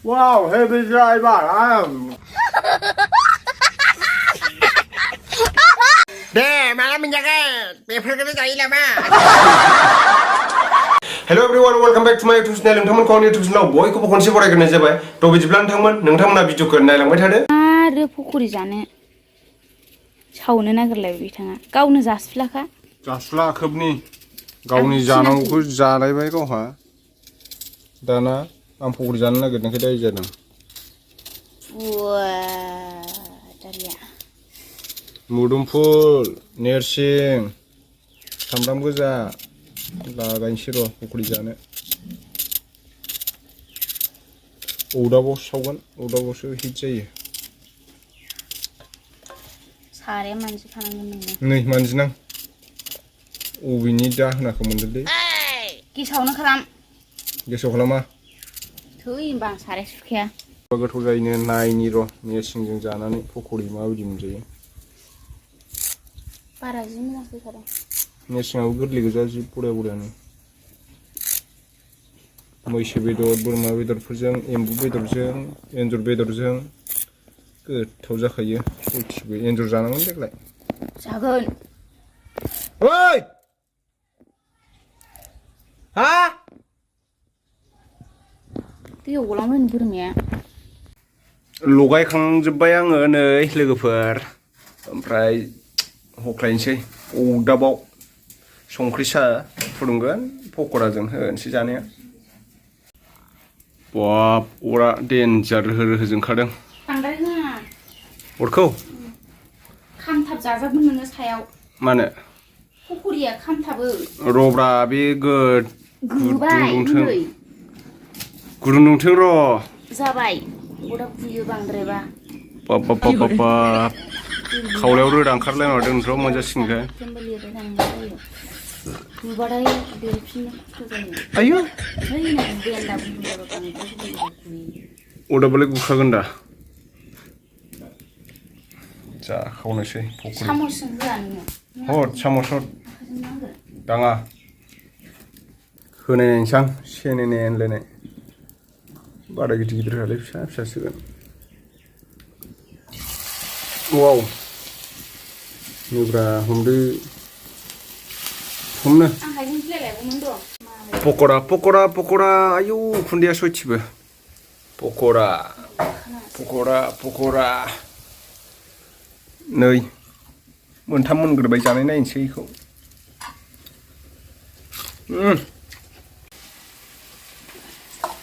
Wow, heavy driver. Deh, malah menjaga paper kita cari lah mah. Hello everyone, welcome back to my YouTube channel. नोंथांमोनखौ आंनि YouTube channel बयखौबो खनसे बरायग्रोनाय जाबाय। थ' बिदिब्ला नोंथांमोना भिडिअखौ नायलांबाय थादो। आरो फख'रि जानो सावनो नागिरलायबाय बिथाङा गावनो जासुलाखा जासुला खोबनि गावनि जानांगौखौ जालायबाय गावहा दाना आं फख'रि जानो नागिरनायखाय दाय जादों दारिया मुदुमफुल नेरसिं सामब्राम गोजा लागायनोसै र' फख'रि जानो अरदाबाव सावगोन अरदाबावसो हिट जायो साराया मानजिखानांगोन नोङो नै मानजिनां अबेनि दाहोनाखौ मोनदोंलै गेसावनो खालाम गेसाव खालामा थै होनबा आं साराय सुखाया गोथाव जायैनो नायनि र' नेरसिंजों जानानै फख'रि माबायदि मोनजायो बारा जि मोजां फैखादों नेरसिङाबो गोरलै गोजा जि बरियानो मैसो बेदर बोरमा बेदरफोरजों एम्बु बेदरजों एन्जर बेदरजों गोथाव जाखायो गासिबो एन्जर जानांगोन देग्लाय जागोन ओइ हा दैयाव गलांबाय बोरमाया लगायखांजोब्बाय आङो नै लोगोफोर ओमफ्राय हख्लायनोसै अरदाबाव संख्रि सा फुदुंगोन पक'राजों होनोसै जानाया बाब अरा देन्जार रोहो जोंखादों बांद्राय होआ अरखौ खामथाब जाजागोन नोङो सायाव मानो पक'रिया खामथाबो रब्रा बे गुदुं दुंथों र' जाबाय अरा बुयो बांद्रायबा बाब खावलायाव रोदा ओंखारलायना दोनथ' मोनजासिगोनखाय बुबाथाय बेरफिननो खस्थ' जायो आयु अरदाबालाय गुखागोन दा जा खावनोसै सामसजों होआ नोङो हर सामस हर दाङा होनाय नायनोसै आं सेनेने होनलायनाय बारा गिदिर होआलै फिसा फिसासोगोन वाव नोब्रा हमदो हमनो पक'रा आयौ खुन्दैया सयथिबो पक'रा नै मोनथाम मोनग्रोबाय जानाय नायनोसै बेखौ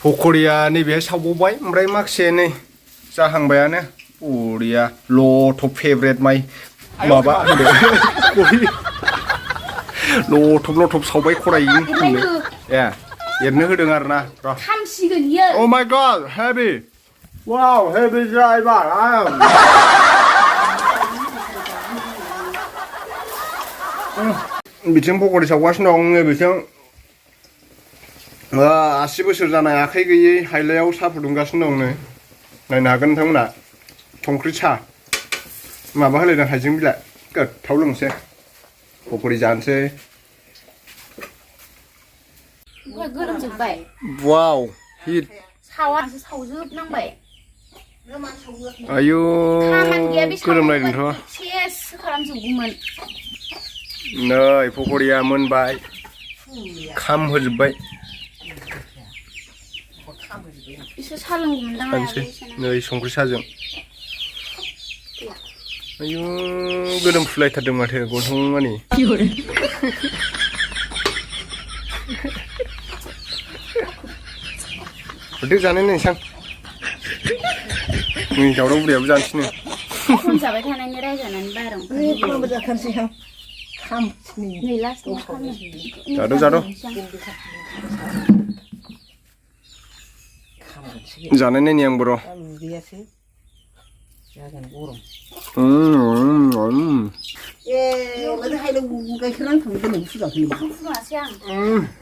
पक'रिया नैबेहाय सावबावबाय ओमफ्राय माखासे नै जाहांबायानो बरिया लट' फेभरेट माइ माबा लथब सावबाय खरायैनो ए एरनो होदों आरोना र' खामसिगोन इयो Oh my god heavy wow heavy driver बिथिं पक'रि सावगासिनो दं बिथिं 80 बोसोर जानाय आखाइ गैयै हायलायाव साहा फुदुंगासिनो दं नै नायनो हागोन नोंथांमोना संख्रि साहा माबा होलायदों हाइजें बिलाइ गोथाव लोंसै पक'रि जानोसै गोलोमजोब्बाय वाव हिट सावासो सावजोबनांबाय आयु खामानि गैया बे गोलोमलायदोंथ' सेस खालामजोबगौमोन नै पक'रिया मोनबाय खामहोजोब्बाय एसे सा लोंगौमोनदां जानोसै नै संख्रि साजों आयु गोलोमफ्रुलायथारदों माथो गन्थं मानि हरदो जानाय नायनोसां नै दावराव बुरियाबो जानोसैनो फन जाबाय थानायनि रायजानानै बाहेरायाव जाखानोसै आं नै लास्टआव जाद' जानाय नायनि आंबो र'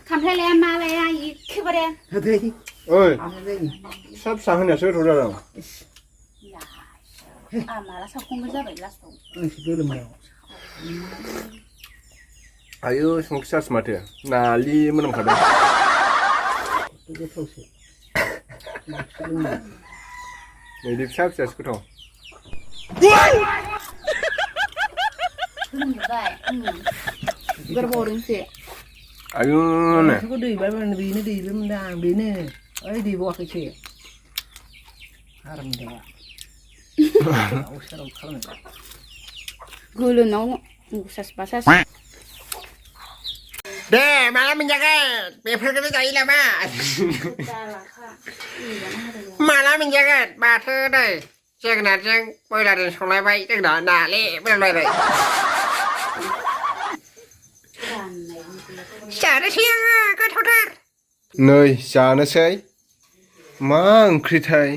खामफ्लाय मा लाया एखेबारे ओइ फिसा फिसा होनायासो गोथाव जादों माला सावखंबो जाबाय लास्टआव आयु संख्रि सासो माथो नालि मोनामखादों नै फिसा फिसासो गोथाव होनबाय गोरबोजोंसो आयु नो बेखौ दैबाय बेनो दैबाय मोनदां बेनो ओइ दैबावाखैसो आराम दा आवसाराव खालामो गोलोनाव सास बासास दे माला मोनजागोन बेफोरखौनो जायो नामा माला मोनजागोन माथो नै जोगोनारजों बयलारजों संलायबाय जोंना नाले बेलायलाय जानोसै आङो गोथावथार नै जानोसै मा ओंख्रिथाय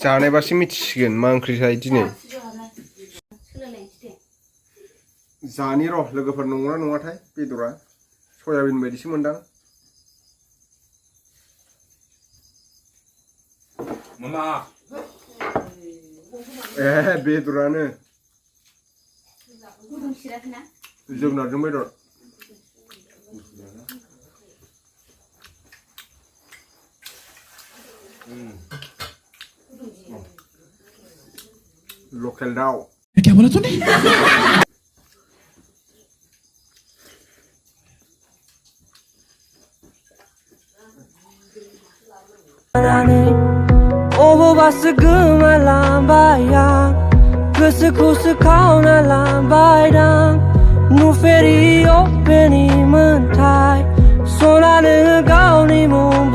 जानायबासो मिथिसिगोन मा ओंख्रिथाय दिनै जानि र' लोगोफोर नंगौना नङाथाय बेदरा सयाबिन बायदिसो मोनदां ए बेदरानो जोगोनारजों बेदर लकेल दाउ क्या बोला तूने बस गोमालांबाय आं गोसोखौसो खावना लांबायदां नुफेरि अफेनि मोन्थाय सनानो गावनि मुं